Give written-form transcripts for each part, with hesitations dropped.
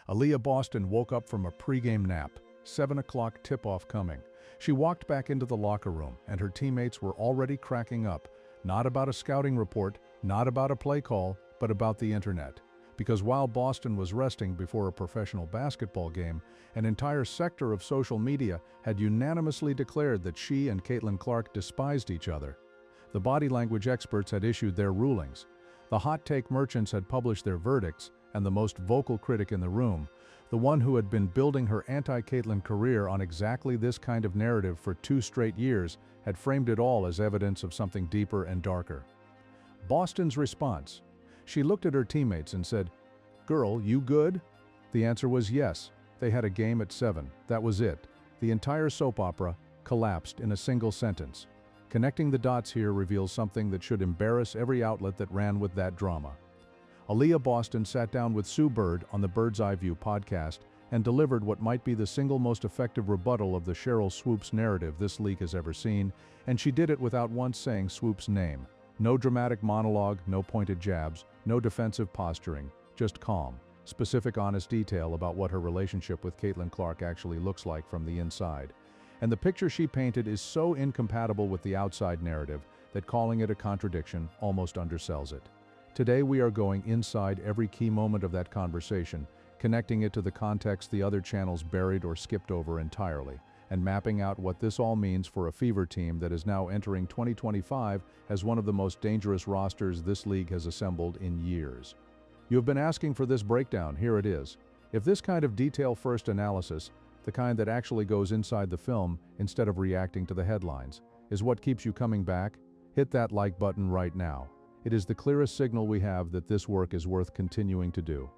Aliyah Boston woke up from a pregame nap, 7 o'clock tip-off coming. She walked back into the locker room, and her teammates were already cracking up, not about a scouting report, not about a play call, but about the internet. Because while Boston was resting before a professional basketball game, an entire sector of social media had unanimously declared that she and Caitlin Clark despised each other. The body language experts had issued their rulings. The hot take merchants had published their verdicts, and the most vocal critic in the room, the one who had been building her anti-Caitlin career on exactly this kind of narrative for 2 straight years, had framed it all as evidence of something deeper and darker. Boston's response. She looked at her teammates and said, "Girl, you good?" The answer was yes. They had a game at 7. That was it. The entire soap opera collapsed in a single sentence. Connecting the dots here reveals something that should embarrass every outlet that ran with that drama. Aliyah Boston sat down with Sue Bird on the Bird's Eye View podcast and delivered what might be the single most effective rebuttal of the Sheryl Swoopes narrative this league has ever seen, and she did it without once saying Swoopes' name. No dramatic monologue, no pointed jabs, no defensive posturing, just calm, specific honest detail about what her relationship with Caitlin Clark actually looks like from the inside. And the picture she painted is so incompatible with the outside narrative that calling it a contradiction almost undersells it. Today we are going inside every key moment of that conversation, connecting it to the context the other channels buried or skipped over entirely, and mapping out what this all means for a Fever team that is now entering 2025 as one of the most dangerous rosters this league has assembled in years. You have been asking for this breakdown, here it is. If this kind of detail-first analysis, the kind that actually goes inside the film instead of reacting to the headlines, is what keeps you coming back, hit that like button right now. It is the clearest signal we have that this work is worth continuing to do.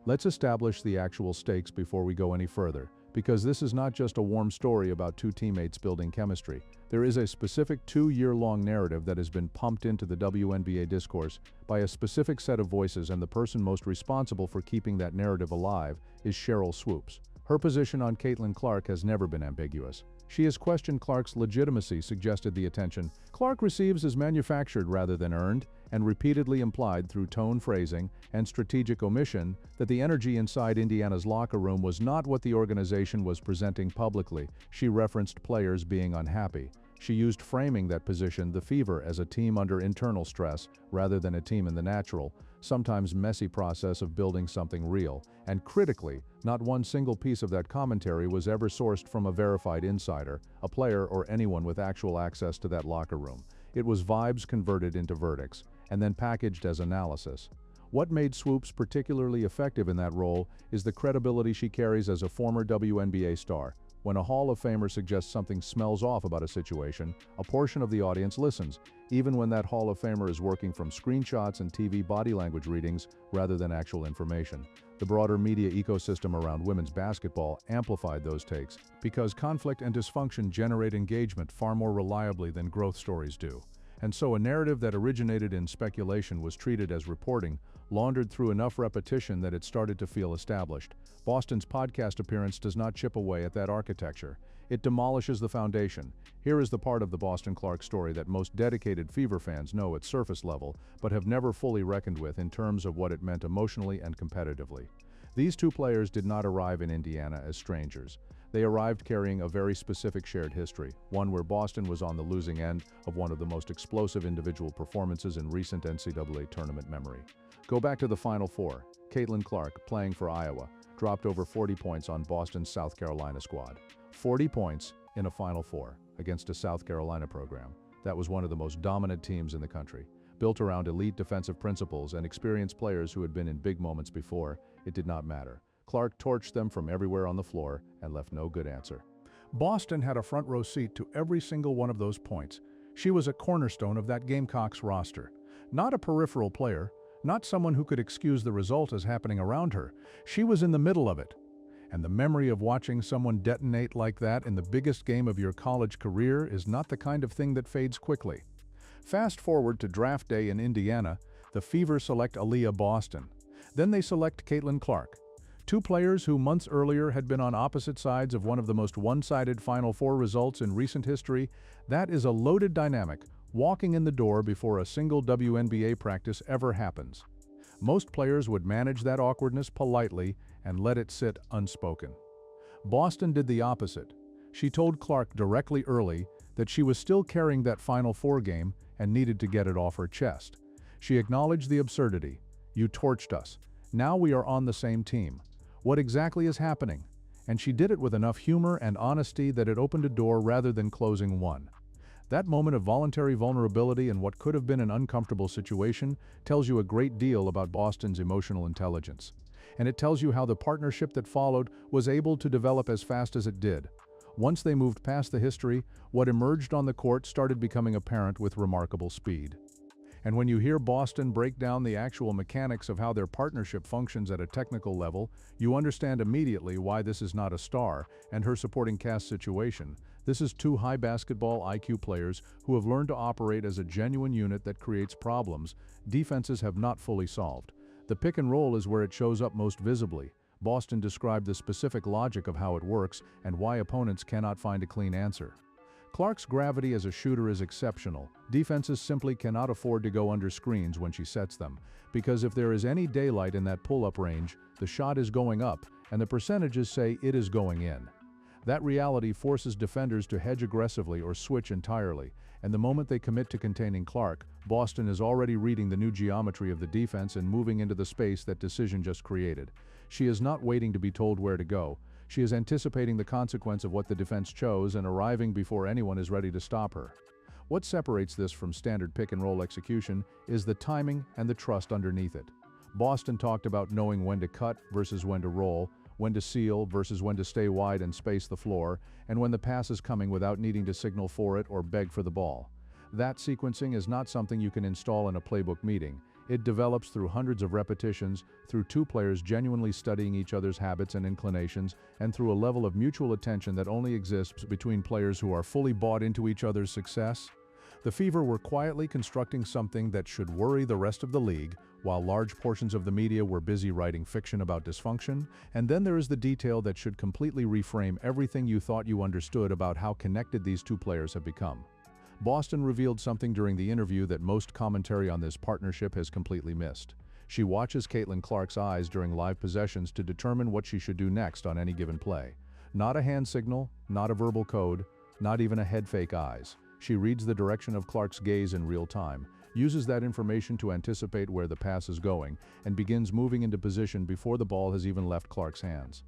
Let's establish the actual stakes before we go any further, because this is not just a warm story about 2 teammates building chemistry. There is a specific 2-year-long narrative that has been pumped into the WNBA discourse by a specific set of voices, and the person most responsible for keeping that narrative alive is Sheryl Swoopes. Her position on Caitlin Clark has never been ambiguous. She has questioned Clark's legitimacy, suggested the attention Clark receives is manufactured rather than earned, and repeatedly implied through tone phrasing and strategic omission that the energy inside Indiana's locker room was not what the organization was presenting publicly. She referenced players being unhappy. She used framing that positioned the Fever as a team under internal stress rather than a team in the natural, sometimes messy process of building something real. And critically, not one single piece of that commentary was ever sourced from a verified insider, a player, or anyone with actual access to that locker room. It was vibes converted into verdicts, and then packaged as analysis. What made Swoopes particularly effective in that role is the credibility she carries as a former WNBA star. When a Hall of Famer suggests something smells off about a situation, a portion of the audience listens, even when that Hall of Famer is working from screenshots and TV body language readings rather than actual information. The broader media ecosystem around women's basketball amplified those takes because conflict and dysfunction generate engagement far more reliably than growth stories do. And so a narrative that originated in speculation was treated as reporting, laundered through enough repetition that it started to feel established. Boston's podcast appearance does not chip away at that architecture. It demolishes the foundation. Here is the part of the Boston Clark story that most dedicated Fever fans know at surface level, but have never fully reckoned with in terms of what it meant emotionally and competitively. These 2 players did not arrive in Indiana as strangers. They arrived carrying a very specific shared history, one where Boston was on the losing end of one of the most explosive individual performances in recent NCAA tournament memory. Go back to the Final Four. Caitlin Clark, playing for Iowa, dropped over 40 points on Boston's South Carolina squad. 40 points in a Final Four against a South Carolina program that was one of the most dominant teams in the country. Built around elite defensive principles and experienced players who had been in big moments before, it did not matter. Clark torched them from everywhere on the floor and left no good answer. Boston had a front row seat to every single one of those points. She was a cornerstone of that Gamecocks roster. Not a peripheral player, not someone who could excuse the result as happening around her. She was in the middle of it. And the memory of watching someone detonate like that in the biggest game of your college career is not the kind of thing that fades quickly. Fast forward to draft day in Indiana, the Fever select Aliyah Boston. Then they select Caitlin Clark. 2 players who months earlier had been on opposite sides of one of the most one-sided Final Four results in recent history. That is a loaded dynamic, walking in the door before a single WNBA practice ever happens. Most players would manage that awkwardness politely and let it sit unspoken. Boston did the opposite. She told Clark directly early that she was still carrying that Final Four game and needed to get it off her chest. She acknowledged the absurdity. "You torched us. Now we are on the same team. What exactly is happening?" And she did it with enough humor and honesty that it opened a door rather than closing one. That moment of voluntary vulnerability in what could have been an uncomfortable situation tells you a great deal about Boston's emotional intelligence. And it tells you how the partnership that followed was able to develop as fast as it did. Once they moved past the history, what emerged on the court started becoming apparent with remarkable speed. And when you hear Boston break down the actual mechanics of how their partnership functions at a technical level, you understand immediately why this is not a star and her supporting cast situation. This is two high basketball IQ players who have learned to operate as a genuine unit that creates problems defenses have not fully solved. The pick and roll is where it shows up most visibly. Boston described the specific logic of how it works and why opponents cannot find a clean answer. Clark's gravity as a shooter is exceptional. Defenses simply cannot afford to go under screens when she sets them, because if there is any daylight in that pull-up range, the shot is going up, and the percentages say it is going in. That reality forces defenders to hedge aggressively or switch entirely, and the moment they commit to containing Clark, Boston is already reading the new geometry of the defense and moving into the space that decision just created. She is not waiting to be told where to go. She is anticipating the consequence of what the defense chose and arriving before anyone is ready to stop her. What separates this from standard pick-and-roll execution is the timing and the trust underneath it. Boston talked about knowing when to cut versus when to roll, when to seal versus when to stay wide and space the floor, and when the pass is coming without needing to signal for it or beg for the ball. That sequencing is not something you can install in a playbook meeting. It develops through hundreds of repetitions, through two players genuinely studying each other's habits and inclinations, and through a level of mutual attention that only exists between players who are fully bought into each other's success. The Fever were quietly constructing something that should worry the rest of the league, while large portions of the media were busy writing fiction about dysfunction, and then there is the detail that should completely reframe everything you thought you understood about how connected these two players have become. Boston revealed something during the interview that most commentary on this partnership has completely missed. She watches Caitlin Clark's eyes during live possessions to determine what she should do next on any given play. Not a hand signal, not a verbal code, not even a head fake eyes. She reads the direction of Clark's gaze in real time, uses that information to anticipate where the pass is going, and begins moving into position before the ball has even left Clark's hands.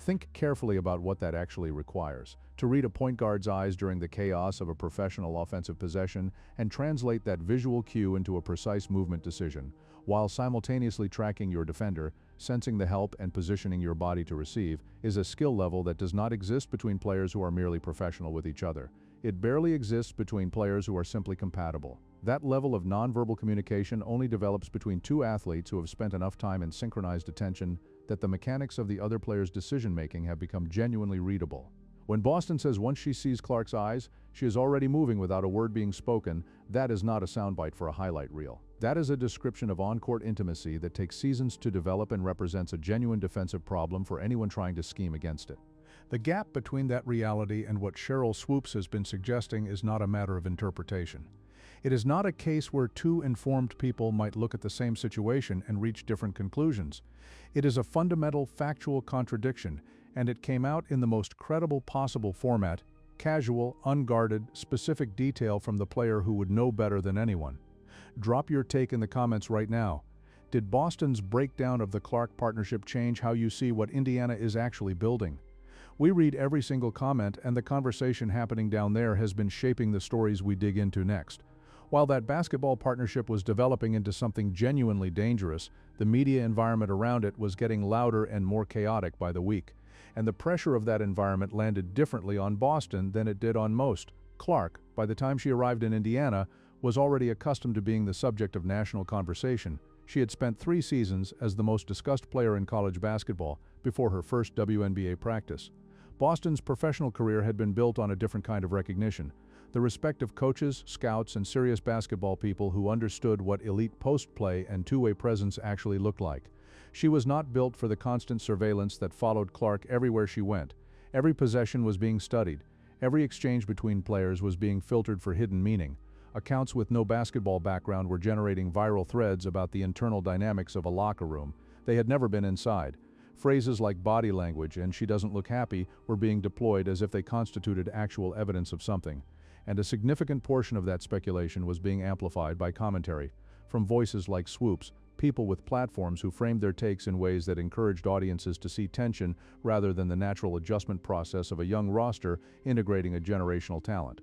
Think carefully about what that actually requires. To read a point guard's eyes during the chaos of a professional offensive possession and translate that visual cue into a precise movement decision, while simultaneously tracking your defender, sensing the help and positioning your body to receive, is a skill level that does not exist between players who are merely professional with each other. It barely exists between players who are simply compatible. That level of nonverbal communication only develops between two athletes who have spent enough time in synchronized attention that the mechanics of the other player's decision-making have become genuinely readable. When Boston says once she sees Clark's eyes, she is already moving without a word being spoken, that is not a soundbite for a highlight reel. That is a description of on-court intimacy that takes seasons to develop and represents a genuine defensive problem for anyone trying to scheme against it. The gap between that reality and what Sheryl Swoopes has been suggesting is not a matter of interpretation. It is not a case where two informed people might look at the same situation and reach different conclusions. It is a fundamental factual contradiction, and it came out in the most credible possible format, casual, unguarded, specific detail from the player who would know better than anyone. Drop your take in the comments right now. Did Boston's breakdown of the Clark partnership change how you see what Indiana is actually building? We read every single comment, and the conversation happening down there has been shaping the stories we dig into next. While that basketball partnership was developing into something genuinely dangerous, the media environment around it was getting louder and more chaotic by the week. And the pressure of that environment landed differently on Boston than it did on most. Clark, by the time she arrived in Indiana, was already accustomed to being the subject of national conversation. She had spent 3 seasons as the most discussed player in college basketball before her first WNBA practice. Boston's professional career had been built on a different kind of recognition. The respect of coaches, scouts, and serious basketball people who understood what elite post-play and two-way presence actually looked like. She was not built for the constant surveillance that followed Clark everywhere she went. Every possession was being studied. Every exchange between players was being filtered for hidden meaning. Accounts with no basketball background were generating viral threads about the internal dynamics of a locker room. They had never been inside. Phrases like body language and "she doesn't look happy" were being deployed as if they constituted actual evidence of something. And a significant portion of that speculation was being amplified by commentary from voices like Swoopes, people with platforms who framed their takes in ways that encouraged audiences to see tension rather than the natural adjustment process of a young roster integrating a generational talent.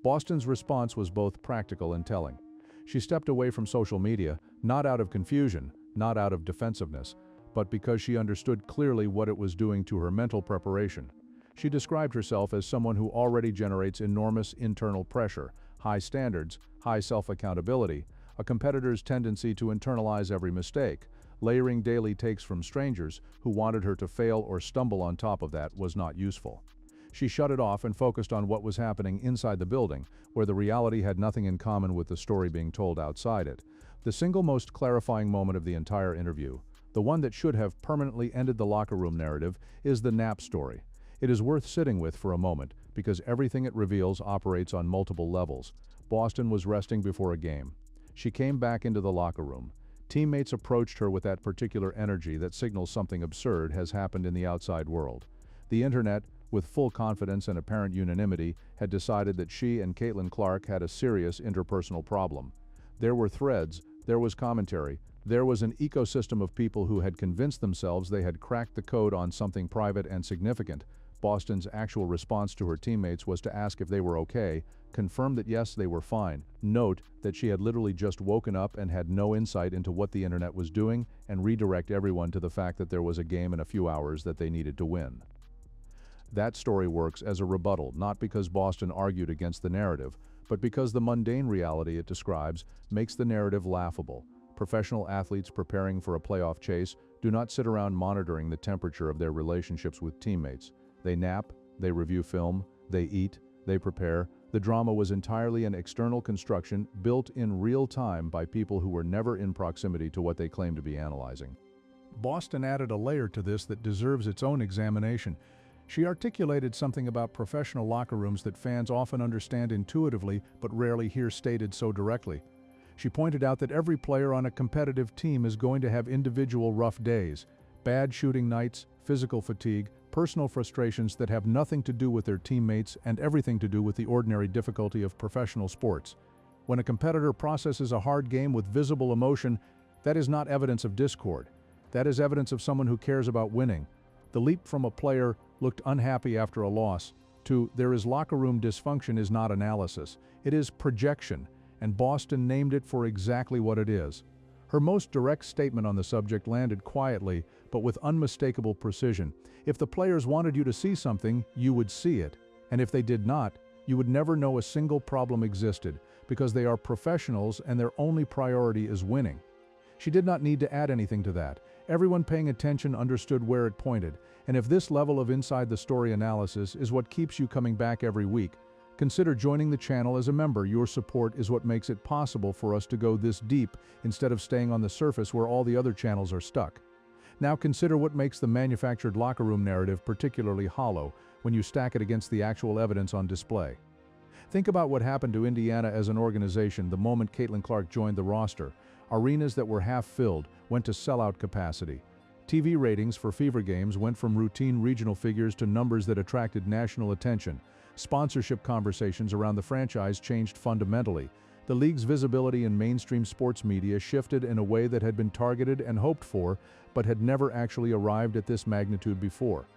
Boston's response was both practical and telling. She stepped away from social media, not out of confusion, not out of defensiveness, but because she understood clearly what it was doing to her mental preparation. She described herself as someone who already generates enormous internal pressure, high standards, high self-accountability, a competitor's tendency to internalize every mistake. Layering daily takes from strangers who wanted her to fail or stumble on top of that was not useful. She shut it off and focused on what was happening inside the building, where the reality had nothing in common with the story being told outside it. The single most clarifying moment of the entire interview, the one that should have permanently ended the locker room narrative, is the nap story. It is worth sitting with for a moment, because everything it reveals operates on multiple levels. Boston was resting before a game. She came back into the locker room. Teammates approached her with that particular energy that signals something absurd has happened in the outside world. The internet, with full confidence and apparent unanimity, had decided that she and Caitlin Clark had a serious interpersonal problem. There were threads, there was commentary, there was an ecosystem of people who had convinced themselves they had cracked the code on something private and significant. Boston's actual response to her teammates was to ask if they were okay, confirm that yes, they were fine, note that she had literally just woken up and had no insight into what the internet was doing, and redirect everyone to the fact that there was a game in a few hours that they needed to win. That story works as a rebuttal, not because Boston argued against the narrative, but because the mundane reality it describes makes the narrative laughable. Professional athletes preparing for a playoff chase do not sit around monitoring the temperature of their relationships with teammates. They nap, they review film, they eat, they prepare. The drama was entirely an external construction built in real time by people who were never in proximity to what they claimed to be analyzing. Boston added a layer to this that deserves its own examination. She articulated something about professional locker rooms that fans often understand intuitively but rarely hear stated so directly. She pointed out that every player on a competitive team is going to have individual rough days, bad shooting nights, physical fatigue, personal frustrations that have nothing to do with their teammates and everything to do with the ordinary difficulty of professional sports. When a competitor processes a hard game with visible emotion, that is not evidence of discord. That is evidence of someone who cares about winning. The leap from a player looked unhappy after a loss to "there is locker room dysfunction" is not analysis. It is projection, and Boston named it for exactly what it is. Her most direct statement on the subject landed quietly, but with unmistakable precision. If the players wanted you to see something, you would see it. And if they did not, you would never know a single problem existed, because they are professionals and their only priority is winning. She did not need to add anything to that. Everyone paying attention understood where it pointed, and if this level of inside-the-story analysis is what keeps you coming back every week, consider joining the channel as a member. Your support is what makes it possible for us to go this deep instead of staying on the surface where all the other channels are stuck. Now consider what makes the manufactured locker room narrative particularly hollow when you stack it against the actual evidence on display. Think about what happened to Indiana as an organization the moment Caitlin Clark joined the roster. Arenas that were half-filled went to sellout capacity. TV ratings for Fever games went from routine regional figures to numbers that attracted national attention. Sponsorship conversations around the franchise changed fundamentally. The league's visibility in mainstream sports media shifted in a way that had been targeted and hoped for, but had never actually arrived at this magnitude before.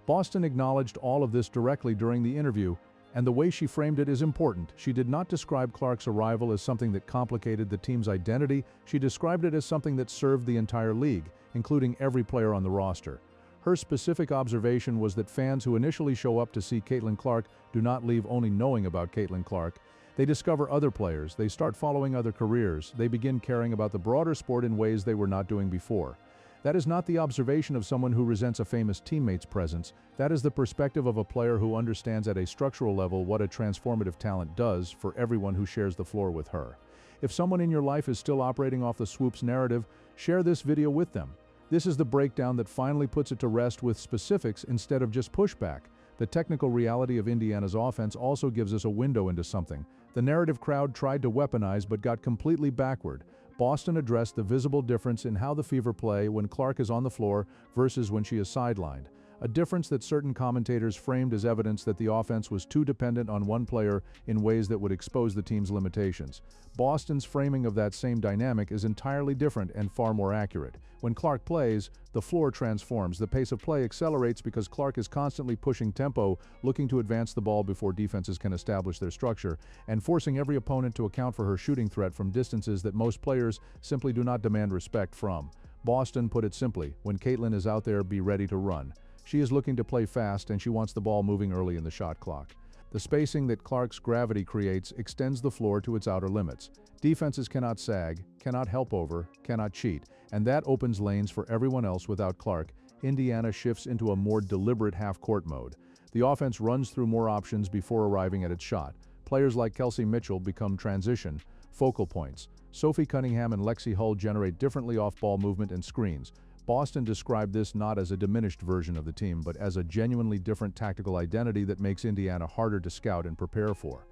Boston acknowledged all of this directly during the interview, and the way she framed it is important. She did not describe Clark's arrival as something that complicated the team's identity. She described it as something that served the entire league, including every player on the roster. Her specific observation was that fans who initially show up to see Caitlin Clark do not leave only knowing about Caitlin Clark. They discover other players, they start following other careers, they begin caring about the broader sport in ways they were not doing before. That is not the observation of someone who resents a famous teammate's presence. That is the perspective of a player who understands at a structural level what a transformative talent does for everyone who shares the floor with her. If someone in your life is still operating off the Swoopes narrative, share this video with them. This is the breakdown that finally puts it to rest with specifics instead of just pushback. The technical reality of Indiana's offense also gives us a window into something. The narrative crowd tried to weaponize but got completely backward. Boston addressed the visible difference in how the Fever play when Clark is on the floor versus when she is sidelined, a difference that certain commentators framed as evidence that the offense was too dependent on one player in ways that would expose the team's limitations. Boston's framing of that same dynamic is entirely different and far more accurate. When Clark plays, the floor transforms. The pace of play accelerates because Clark is constantly pushing tempo, looking to advance the ball before defenses can establish their structure, and forcing every opponent to account for her shooting threat from distances that most players simply do not demand respect from. Boston put it simply: when Caitlin is out there, be ready to run. She is looking to play fast, and she wants the ball moving early in the shot clock. The spacing that Clark's gravity creates extends the floor to its outer limits. Defenses cannot sag, cannot help over, cannot cheat, and that opens lanes for everyone else. Without Clark, Indiana shifts into a more deliberate half-court mode. The offense runs through more options before arriving at its shot. Players like Kelsey Mitchell become transition focal points. Sophie Cunningham and Lexi Hull generate differently off-ball movement and screens. Boston described this not as a diminished version of the team, but as a genuinely different tactical identity that makes Indiana harder to scout and prepare for.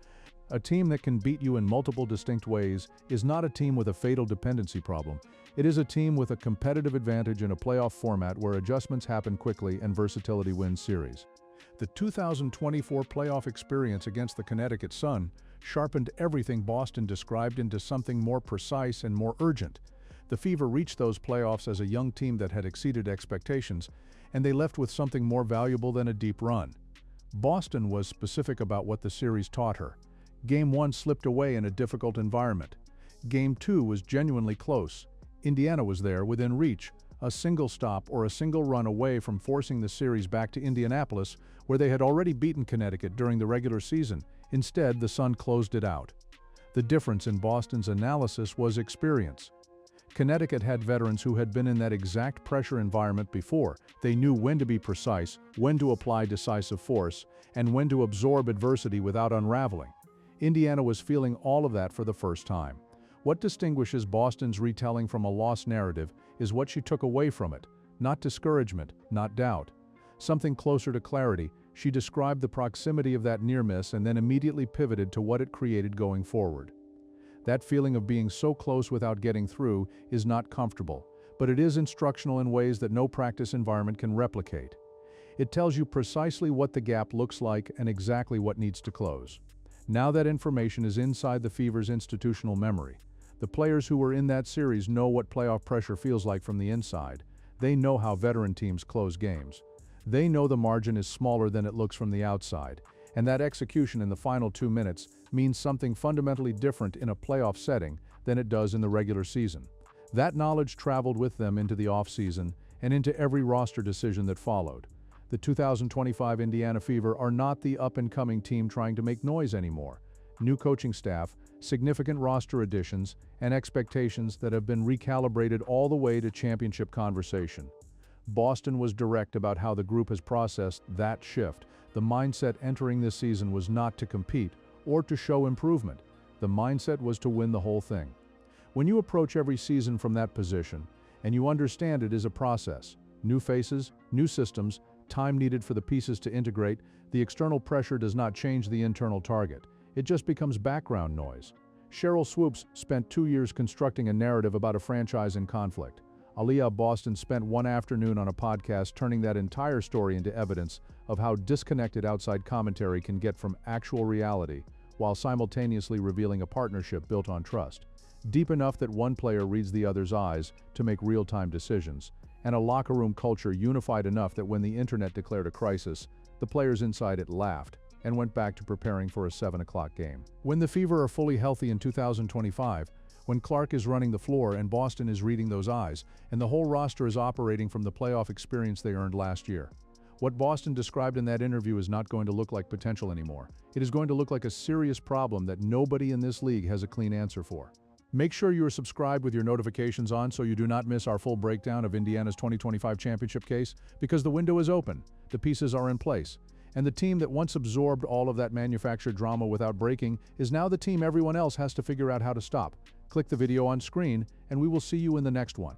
A team that can beat you in multiple distinct ways is not a team with a fatal dependency problem. It is a team with a competitive advantage in a playoff format where adjustments happen quickly and versatility wins series. The 2024 playoff experience against the Connecticut Sun sharpened everything Boston described into something more precise and more urgent. The Fever reached those playoffs as a young team that had exceeded expectations, and they left with something more valuable than a deep run. Boston was specific about what the series taught her. Game 1 slipped away in a difficult environment. Game 2 was genuinely close. Indiana was there, within reach, a single stop or a single run away from forcing the series back to Indianapolis, where they had already beaten Connecticut during the regular season. Instead, the Sun closed it out. The difference in Boston's analysis was experience. Connecticut had veterans who had been in that exact pressure environment before. They knew when to be precise, when to apply decisive force, and when to absorb adversity without unraveling. Indiana was feeling all of that for the first time. What distinguishes Boston's retelling from a lost narrative is what she took away from it. Not discouragement, not doubt. Something closer to clarity. She described the proximity of that near miss and then immediately pivoted to what it created going forward. That feeling of being so close without getting through is not comfortable, but it is instructional in ways that no practice environment can replicate. It tells you precisely what the gap looks like and exactly what needs to close. Now that information is inside the Fever's institutional memory. The players who were in that series know what playoff pressure feels like from the inside. They know how veteran teams close games. They know the margin is smaller than it looks from the outside, and that execution in the final 2 minutes means something fundamentally different in a playoff setting than it does in the regular season. That knowledge traveled with them into the offseason and into every roster decision that followed. The 2025 Indiana Fever are not the up-and-coming team trying to make noise anymore. New coaching staff, significant roster additions, and expectations that have been recalibrated all the way to championship conversation. Boston was direct about how the group has processed that shift. The mindset entering this season was not to compete or to show improvement. The mindset was to win the whole thing. When you approach every season from that position, and you understand it is a process, new faces, new systems, time needed for the pieces to integrate, the external pressure does not change the internal target. It just becomes background noise. Sheryl Swoopes spent 2 years constructing a narrative about a franchise in conflict. Aliyah Boston spent one afternoon on a podcast turning that entire story into evidence of how disconnected outside commentary can get from actual reality, while simultaneously revealing a partnership built on trust, deep enough that one player reads the other's eyes to make real-time decisions, and a locker room culture unified enough that when the internet declared a crisis, the players inside it laughed and went back to preparing for a 7 o'clock game. When the Fever are fully healthy in 2025, when Clark is running the floor and Boston is reading those eyes, and the whole roster is operating from the playoff experience they earned last year, what Boston described in that interview is not going to look like potential anymore. It is going to look like a serious problem that nobody in this league has a clean answer for. Make sure you are subscribed with your notifications on so you do not miss our full breakdown of Indiana's 2025 championship case, because the window is open, the pieces are in place, and the team that once absorbed all of that manufactured drama without breaking is now the team everyone else has to figure out how to stop. Click the video on screen, and we will see you in the next one.